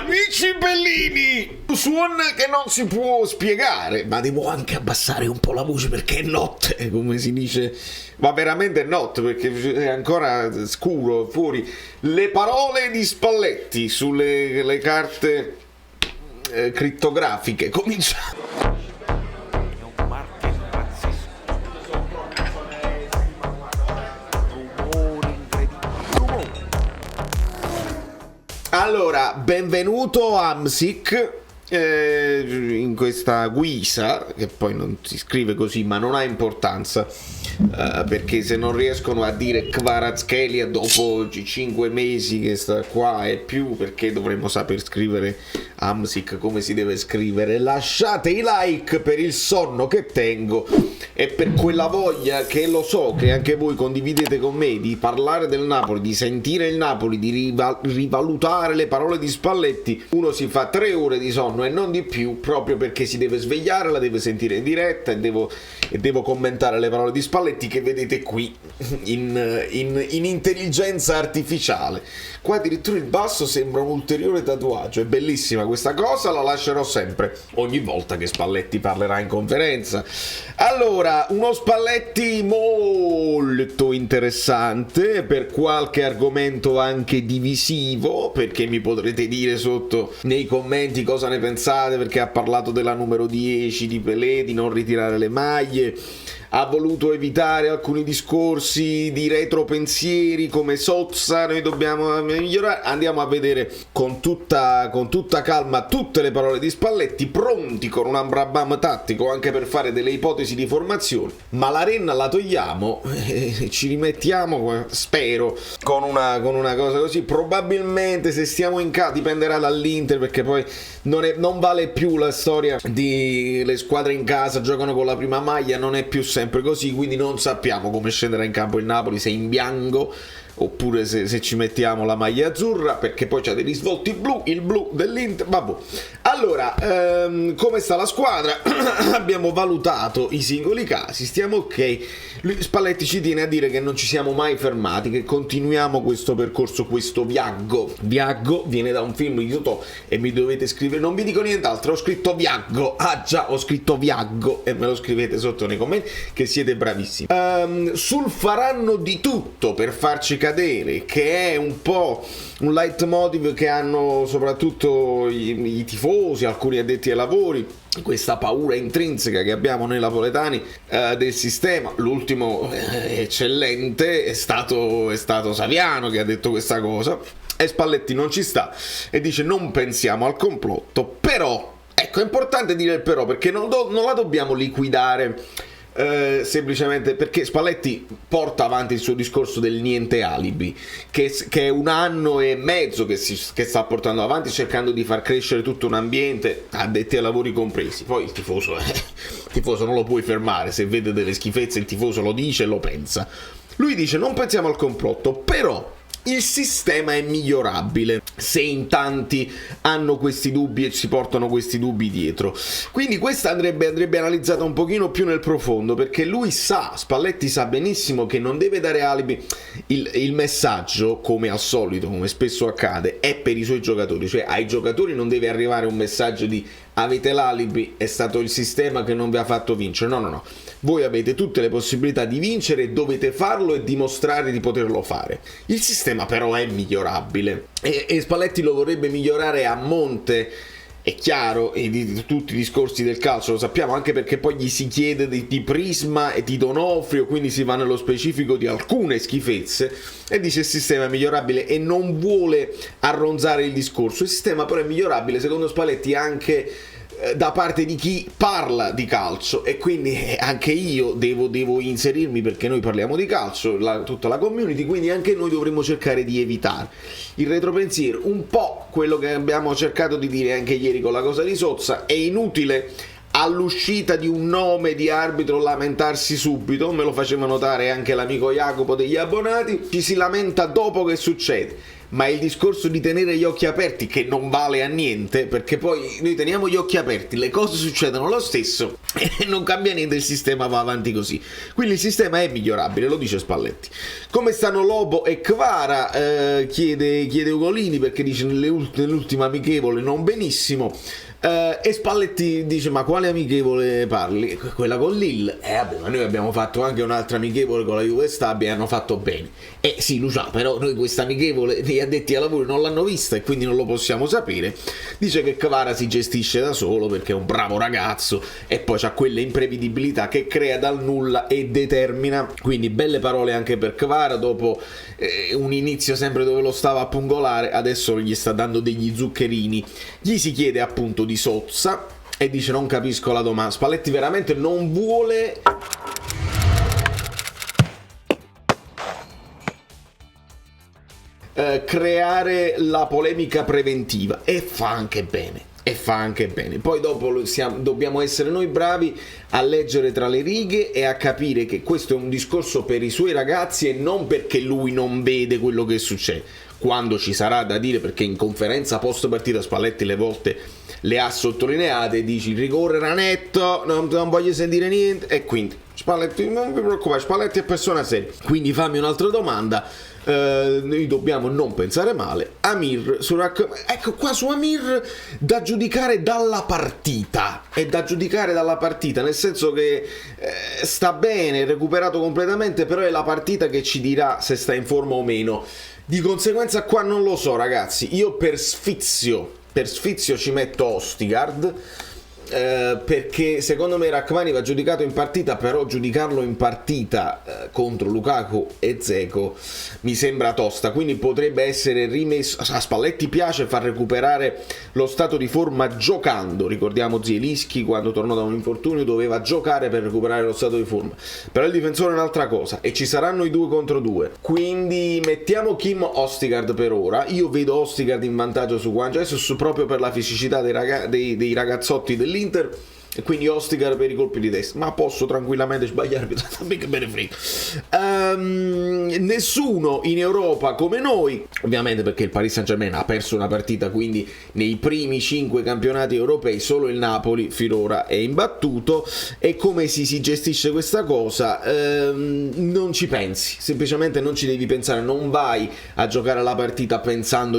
Amici bellini, suon che non si può spiegare, ma devo anche abbassare un po' la voce perché è notte, come si dice, ma veramente è notte perché è ancora scuro fuori. Le parole di Spalletti sulle le carte crittografiche, cominciamo. Allora, benvenuto Amsic in questa guisa, che poi non si scrive così ma non ha importanza, perché se non riescono a dire Kvaratskhelia dopo 5 mesi che sta qua e più, perché dovremmo saper scrivere Amsic come si deve scrivere. Lasciate i like per il sonno che tengo e per quella voglia che lo so che anche voi condividete con me di parlare del Napoli, di sentire il Napoli, di rivalutare le parole di Spalletti. Uno si fa 3 ore di sonno e non di più, proprio perché si deve svegliare, la deve sentire in diretta e devo commentare le parole di Spalletti che vedete qui in intelligenza artificiale. Qua addirittura il basso sembra un ulteriore tatuaggio, è bellissima questa cosa, la lascerò sempre ogni volta che Spalletti parlerà in conferenza. Allora, uno Spalletti molto interessante, per qualche argomento anche divisivo, perché mi potrete dire sotto nei commenti cosa ne pensate, perché ha parlato della numero 10 di Pelé, di non ritirare le maglie, ha voluto evitare alcuni discorsi di retropensieri come Sozza, noi dobbiamo migliorare. Andiamo a vedere con tutta calma tutte le parole di Spalletti, pronti con un ambrabam tattico anche per fare delle ipotesi di formazione, ma la renna la togliamo e ci rimettiamo, spero, con una cosa così. Probabilmente se stiamo in casa dipenderà dall'Inter, perché poi non vale più la storia di le squadre in casa giocano con la prima maglia, non è più sempre così, quindi non sappiamo come scenderà in campo il Napoli, se in bianco oppure se ci mettiamo la maglia azzurra, perché poi c'ha dei risvolti blu, il blu dell'Inter, vabbè. Allora, come sta la squadra? Abbiamo valutato i singoli casi, stiamo ok. Spalletti ci tiene a dire che non ci siamo mai fermati, che continuiamo questo percorso, questo viaggio. Viaggio viene da un film di Totò e mi dovete scrivere, non vi dico nient'altro, ho scritto viaggio, ho scritto viaggio e me lo scrivete sotto nei commenti che siete bravissimi. Sul faranno di tutto per farci cadere, che è un po' un leitmotiv che hanno soprattutto i tifosi, alcuni addetti ai lavori, questa paura intrinseca che abbiamo noi napoletani del sistema. L'ultimo eccellente è stato Saviano che ha detto questa cosa, e Spalletti non ci sta e dice non pensiamo al complotto, però ecco, è importante dire il però, perché non la dobbiamo liquidare semplicemente perché Spalletti porta avanti il suo discorso del niente alibi, che è 1 anno e mezzo che sta portando avanti, cercando di far crescere tutto un ambiente, addetti ai lavori compresi. Poi il tifoso non lo puoi fermare, se vede delle schifezze il tifoso lo dice e lo pensa. Lui dice non pensiamo al complotto, però il sistema è migliorabile se in tanti hanno questi dubbi e si portano questi dubbi dietro. Quindi questa andrebbe analizzata un pochino più nel profondo, perché Spalletti sa benissimo che non deve dare alibi. Il messaggio, come al solito, come spesso accade, è per i suoi giocatori, cioè ai giocatori non deve arrivare un messaggio di avete l'alibi, è stato il sistema che non vi ha fatto vincere. No. Voi avete tutte le possibilità di vincere, dovete farlo e dimostrare di poterlo fare. Il sistema però è migliorabile e Spalletti lo vorrebbe migliorare a monte, è chiaro, e di tutti i discorsi del calcio lo sappiamo, anche perché poi gli si chiede di Prisma e di Donofrio, quindi si va nello specifico di alcune schifezze e dice il sistema è migliorabile e non vuole arronzare il discorso. Il sistema però è migliorabile secondo Spalletti anche da parte di chi parla di calcio, e quindi anche io devo inserirmi, perché noi parliamo di calcio, tutta la community, quindi anche noi dovremmo cercare di evitare il retropensiero, un po' quello che abbiamo cercato di dire anche ieri con la cosa di Sozza. È inutile all'uscita di un nome di arbitro lamentarsi subito, me lo faceva notare anche l'amico Jacopo degli abbonati, ci si lamenta dopo che succede. ma è il discorso di tenere gli occhi aperti che non vale a niente, perché poi noi teniamo gli occhi aperti, le cose succedono lo stesso e non cambia niente, il sistema va avanti così. Quindi il sistema è migliorabile, lo dice Spalletti. Come stanno Lobo e Kvara? Chiede Ugolini, perché dice nell'ultima amichevole non benissimo. E Spalletti dice: ma quale amichevole parli? Quella con Lille? Vabbè, ma noi abbiamo fatto anche un'altra amichevole con la Juve Stabia e hanno fatto bene. Sì, Lucia, però noi questa amichevole gli addetti ai lavori non l'hanno vista e quindi non lo possiamo sapere. Dice che Kvara si gestisce da solo perché è un bravo ragazzo e poi c'ha quelle imprevedibilità che crea dal nulla e determina. Quindi belle parole anche per Kvara dopo un inizio sempre dove lo stava a pungolare, adesso gli sta dando degli zuccherini. Gli si chiede appunto di Sozza e dice: non capisco la domanda. Spalletti veramente non vuole creare la polemica preventiva, e fa anche bene. Poi dopo dobbiamo essere noi bravi a leggere tra le righe e a capire che questo è un discorso per i suoi ragazzi e non perché lui non vede quello che succede. Quando ci sarà da dire, perché in conferenza post partita Spalletti le volte le ha sottolineate, dici il rigore era netto, non voglio sentire niente, e quindi Spalletti, non vi preoccupate, Spalletti è persona seria. Quindi fammi un'altra domanda. Noi dobbiamo non pensare male. Amir, ecco qua su Amir, da giudicare dalla partita, nel senso che sta bene, recuperato completamente, però è la partita che ci dirà se sta in forma o meno. Di conseguenza qua non lo so, ragazzi, io per sfizio ci metto Ostigard, perché secondo me Rachmani va giudicato in partita, però giudicarlo in partita contro Lukaku e Dzeko mi sembra tosta, quindi potrebbe essere rimesso. A Spalletti piace far recuperare lo stato di forma giocando, ricordiamo Zielinski quando tornò da un infortunio doveva giocare per recuperare lo stato di forma, però il difensore è un'altra cosa e ci saranno i 2 contro 2, quindi mettiamo Kim Ostigard per ora. Io vedo Ostigard in vantaggio su Juan Jesus proprio per la fisicità dei ragazzotti dell'Inter, e quindi Ostigard per i colpi di testa, ma posso tranquillamente sbagliarmi, che me ne frega. Nessuno in Europa come noi, ovviamente, perché il Paris Saint-Germain ha perso una partita, quindi nei primi 5 campionati europei solo il Napoli finora è imbattuto. E come si gestisce questa cosa? Non ci pensi, semplicemente non ci devi pensare, non vai a giocare la partita pensando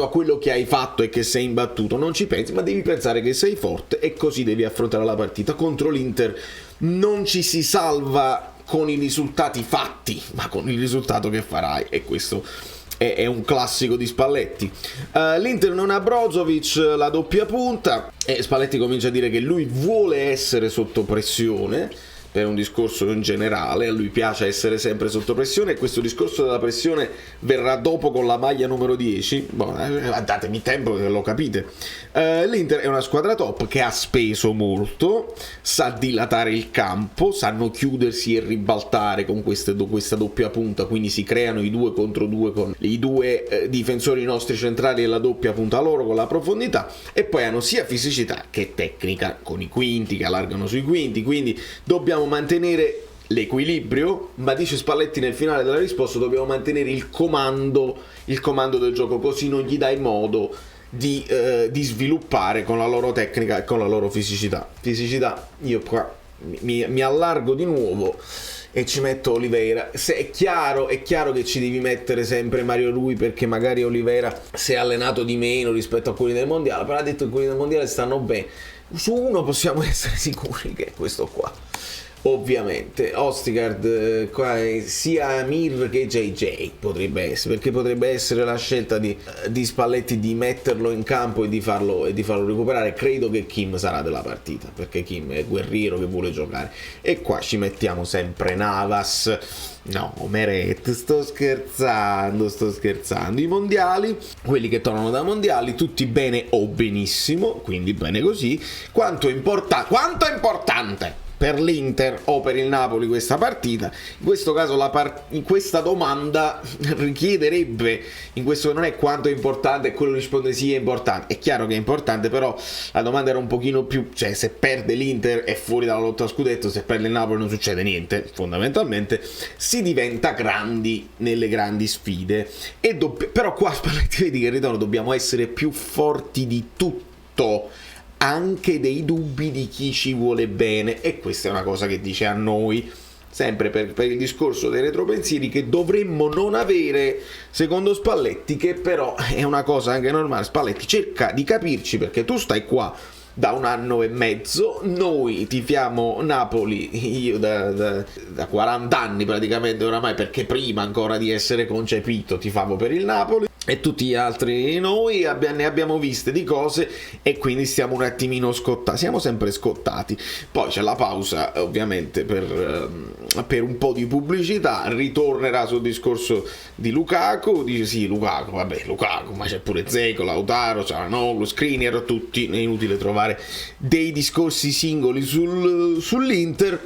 a quello che hai fatto e che sei imbattuto, non ci pensi, ma devi pensare che sei forte e così devi affrontare la partita. Contro l'Inter non ci si salva con i risultati fatti, ma con il risultato che farai, e questo è un classico di Spalletti. L'Inter non ha Brozovic, la doppia punta, e Spalletti comincia a dire che lui vuole essere sotto pressione per un discorso in generale, a lui piace essere sempre sotto pressione, e questo discorso della pressione verrà dopo con la maglia numero 10. Datemi tempo che lo capite. L'Inter è una squadra top che ha speso molto, sa dilatare il campo, sanno chiudersi e ribaltare con questa doppia punta, quindi si creano i 2 contro 2 con i 2 difensori nostri centrali e la doppia punta loro con la profondità, e poi hanno sia fisicità che tecnica con i quinti che allargano sui quinti, quindi dobbiamo mantenere l'equilibrio, ma dice Spalletti nel finale della risposta dobbiamo mantenere il comando del gioco, così non gli dai modo di sviluppare con la loro tecnica e con la loro fisicità. Io qua mi allargo di nuovo e ci metto Oliveira. Se è chiaro che ci devi mettere sempre Mario Rui, perché magari Oliveira si è allenato di meno rispetto a quelli del mondiale, però ha detto che quelli del mondiale stanno bene. Su uno possiamo essere sicuri che è questo qua. Ovviamente Ostigard qua sia Amir che JJ potrebbe essere, perché potrebbe essere la scelta di Spalletti di metterlo in campo e di farlo recuperare. Credo che Kim sarà della partita, perché Kim è guerriero che vuole giocare, e qua ci mettiamo sempre Navas. No, Meret, sto scherzando. I mondiali, quelli che tornano da mondiali, tutti bene o benissimo, quindi bene così. Quanto è importante per l'Inter o per il Napoli questa partita. In questo caso questa domanda richiederebbe, in questo non è quanto è importante, e quello risponde sì è importante. È chiaro che è importante, però la domanda era un pochino più, cioè se perde l'Inter è fuori dalla lotta a scudetto, se perde il Napoli non succede niente, fondamentalmente si diventa grandi nelle grandi sfide. Però qua Spalletti vedi che il ritorno dobbiamo essere più forti di tutto, anche dei dubbi di chi ci vuole bene, e questa è una cosa che dice a noi sempre per il discorso dei retropensieri che dovremmo non avere, secondo Spalletti, che però è una cosa anche normale. Spalletti cerca di capirci, perché tu stai qua da 1 anno e mezzo, noi tifiamo Napoli, io da 40 anni praticamente oramai, perché prima ancora di essere concepito tifavo per il Napoli, e tutti gli altri noi ne abbiamo viste di cose, e quindi stiamo un attimino scottati, siamo sempre scottati. Poi c'è la pausa ovviamente per un po' di pubblicità, ritornerà sul discorso di Lukaku, dice sì Lukaku, ma c'è pure Dzeko, Lautaro, Çalhanoğlu, Skriniar, tutti, è inutile trovare dei discorsi singoli sull'Inter.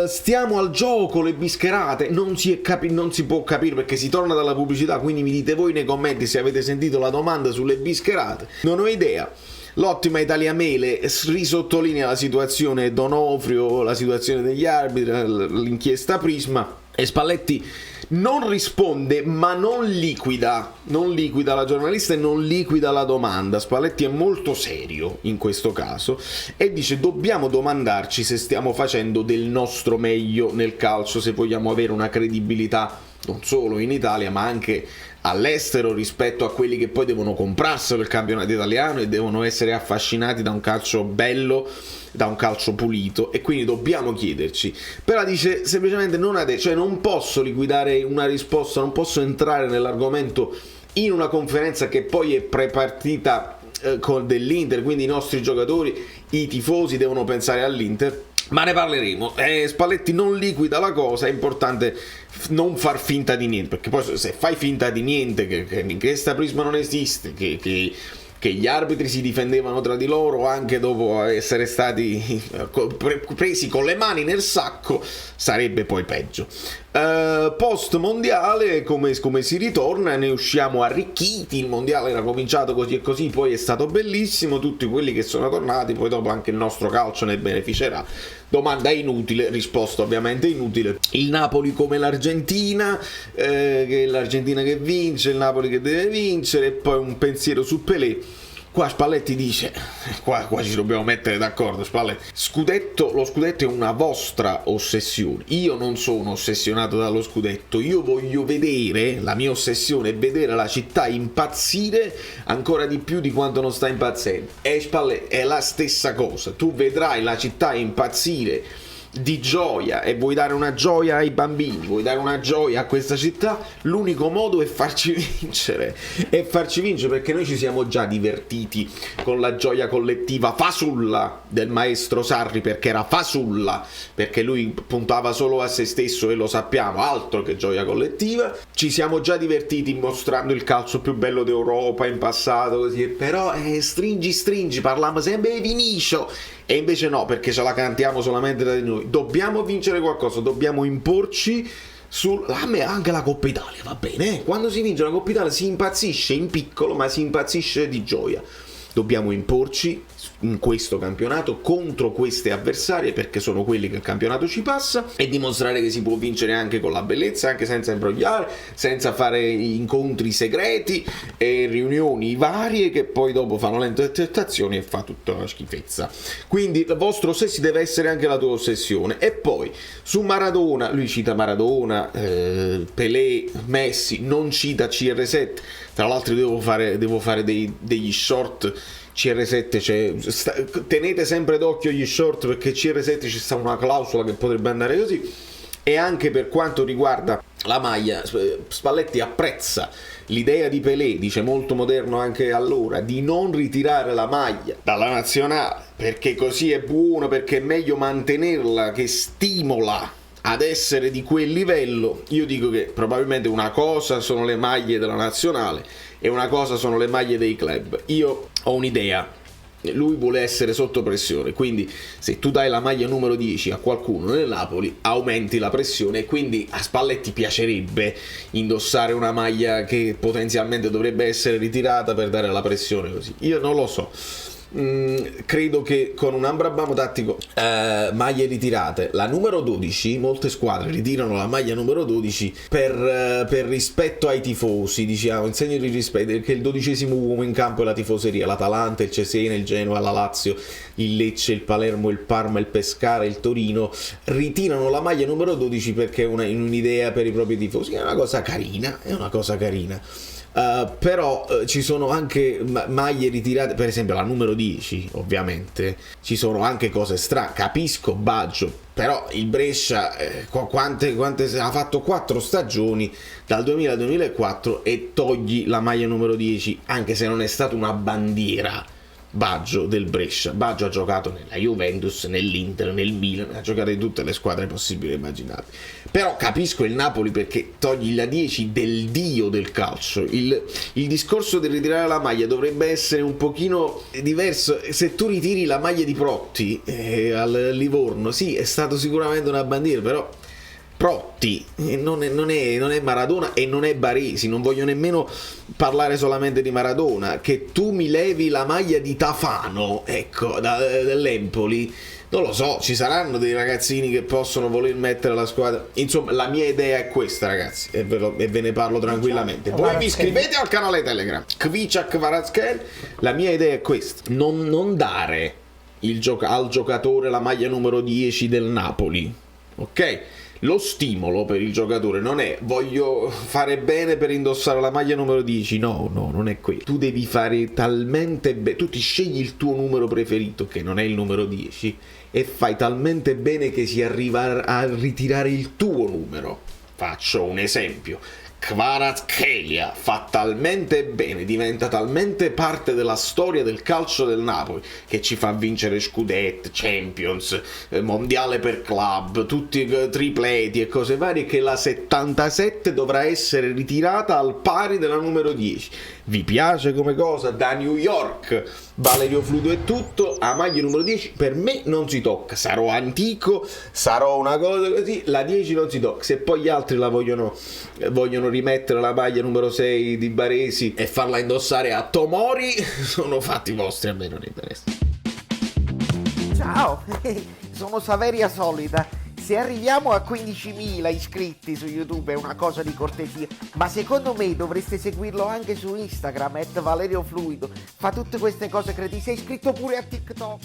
Stiamo al gioco, le bischerate, non si può capire perché si torna dalla pubblicità, quindi mi dite voi nei commenti se avete sentito la domanda sulle bischerate. Non ho idea. L'ottima Italia Mele risottolinea la situazione D'Onofrio, la situazione degli arbitri, l'inchiesta Prisma, e Spalletti non risponde, ma non liquida la giornalista e non liquida la domanda. Spalletti è molto serio in questo caso e dice: dobbiamo domandarci se stiamo facendo del nostro meglio nel calcio, se vogliamo avere una credibilità non solo in Italia ma anche all'estero rispetto a quelli che poi devono comprarselo il campionato italiano e devono essere affascinati da un calcio bello, da un calcio pulito, e quindi dobbiamo chiederci. Però dice semplicemente non posso liquidare una risposta, non posso entrare nell'argomento in una conferenza che poi è prepartita con dell'Inter, quindi i nostri giocatori, i tifosi devono pensare all'Inter, ma ne parleremo. Spalletti non liquida la cosa, è importante non far finta di niente, perché poi se fai finta di niente, che l'inchiesta Prisma non esiste, che gli arbitri si difendevano tra di loro anche dopo essere stati presi con le mani nel sacco, sarebbe poi peggio. Post mondiale, come si ritorna, ne usciamo arricchiti. Il mondiale era cominciato così e così, poi è stato bellissimo, tutti quelli che sono tornati, poi dopo anche il nostro calcio ne beneficerà. Domanda inutile, risposta ovviamente inutile. Il Napoli come l'Argentina, che è l'Argentina che vince, il Napoli che deve vincere, e poi un pensiero su Pelé. Qua Spalletti dice, qua ci dobbiamo mettere d'accordo, Spalletti. Lo scudetto è una vostra ossessione. Io non sono ossessionato dallo scudetto, io voglio vedere, la mia ossessione è vedere la città impazzire ancora di più di quanto non sta impazzendo. E Spalletti è la stessa cosa, tu vedrai la città impazzire di gioia e vuoi dare una gioia ai bambini, vuoi dare una gioia a questa città, l'unico modo è farci vincere, perché noi ci siamo già divertiti con la gioia collettiva fasulla del maestro Sarri, perché era fasulla, perché lui puntava solo a se stesso e lo sappiamo, altro che gioia collettiva. Ci siamo già divertiti mostrando il calcio più bello d'Europa in passato, così, però stringi, parliamo sempre di Vinicio. E invece no, perché ce la cantiamo solamente da noi. Dobbiamo vincere qualcosa, dobbiamo imporci anche la Coppa Italia, va bene? Quando si vince la Coppa Italia si impazzisce in piccolo, ma si impazzisce di gioia. Dobbiamo imporci in questo campionato contro queste avversarie, perché sono quelli che il campionato ci passa, e dimostrare che si può vincere anche con la bellezza, anche senza imbrogliare, senza fare incontri segreti e riunioni varie che poi dopo fanno le intercettazioni e fa tutta una schifezza. Quindi il vostro ossessione deve essere anche la tua ossessione. E poi su Maradona, lui cita Maradona, Pelé, Messi, non cita CR7. Tra l'altro devo fare degli short CR7, tenete sempre d'occhio gli short, perché CR7 ci sta una clausola che potrebbe andare così. E anche per quanto riguarda la maglia, Spalletti apprezza l'idea di Pelé, dice molto moderno anche allora, di non ritirare la maglia dalla nazionale, perché così è buono, perché è meglio mantenerla, che stimola ad essere di quel livello. Io dico che probabilmente una cosa sono le maglie della nazionale e una cosa sono le maglie dei club. Io ho un'idea, lui vuole essere sotto pressione, quindi se tu dai la maglia numero 10 a qualcuno nel Napoli aumenti la pressione, e quindi a Spalletti piacerebbe indossare una maglia che potenzialmente dovrebbe essere ritirata per dare la pressione così. Io non lo so. Credo che con un ambrabamo tattico, maglie ritirate, la numero 12, molte squadre ritirano la maglia numero 12 per rispetto ai tifosi, diciamo, in segno di rispetto, perché il 12° uomo in campo è la tifoseria, l'Atalanta, il Cesena, il Genoa, la Lazio, il Lecce, il Palermo, il Parma, il Pescara, il Torino ritirano la maglia numero 12 perché è un'idea per i propri tifosi, è una cosa carina, però ci sono anche maglie ritirate, per esempio la numero 10, ovviamente ci sono anche cose strane, capisco Baggio, però il Brescia quante ha fatto 4 stagioni dal 2000 al 2004 e togli la maglia numero 10, anche se non è stata una bandiera Baggio del Brescia. Baggio ha giocato nella Juventus, nell'Inter, nel Milan, ha giocato in tutte le squadre possibili e immaginabili. Però capisco il Napoli perché togli la 10 del dio del calcio. Il discorso di ritirare la maglia dovrebbe essere un pochino diverso. Se tu ritiri la maglia di Protti al Livorno, sì, è stato sicuramente una bandiera, però Protti non è Maradona e non è Baresi. Non voglio nemmeno parlare solamente di Maradona. Che tu mi levi la maglia di Tafano, ecco, dell'Empoli, non lo so, ci saranno dei ragazzini che possono voler mettere la squadra. Insomma, la mia idea è questa, ragazzi, e ve ne parlo tranquillamente. Voi vi iscrivete al canale Telegram Kvicha Kvaratskhelia. La mia idea è questa: non dare al giocatore la maglia numero 10 del Napoli, ok? Lo stimolo per il giocatore non è voglio fare bene per indossare la maglia numero 10, no, non è quello. Tu devi fare talmente bene, tu ti scegli il tuo numero preferito, che non è il numero 10, e fai talmente bene che si arriva a ritirare il tuo numero. Faccio un esempio: Kvaratskhelia fa talmente bene, diventa talmente parte della storia del calcio del Napoli, che ci fa vincere Scudetti, Champions, mondiale per club, tutti tripleti e cose varie, che la 77 dovrà essere ritirata al pari della numero 10. Vi piace come cosa? Da New York Valerio Fluido è tutto, a maglia numero 10 per me non si tocca. Sarò antico, sarò una cosa così, la 10 non si tocca. Se poi gli altri la vogliono rimettere la maglia numero 6 di Baresi e farla indossare a Tomori, sono fatti vostri, a me non interessa. Ciao, sono Saveria Solida. Se arriviamo a 15.000 iscritti su YouTube è una cosa di cortesia, ma secondo me dovreste seguirlo anche su Instagram, @ValerioFluido. Fa tutte queste cose cretine. Sei iscritto pure a TikTok.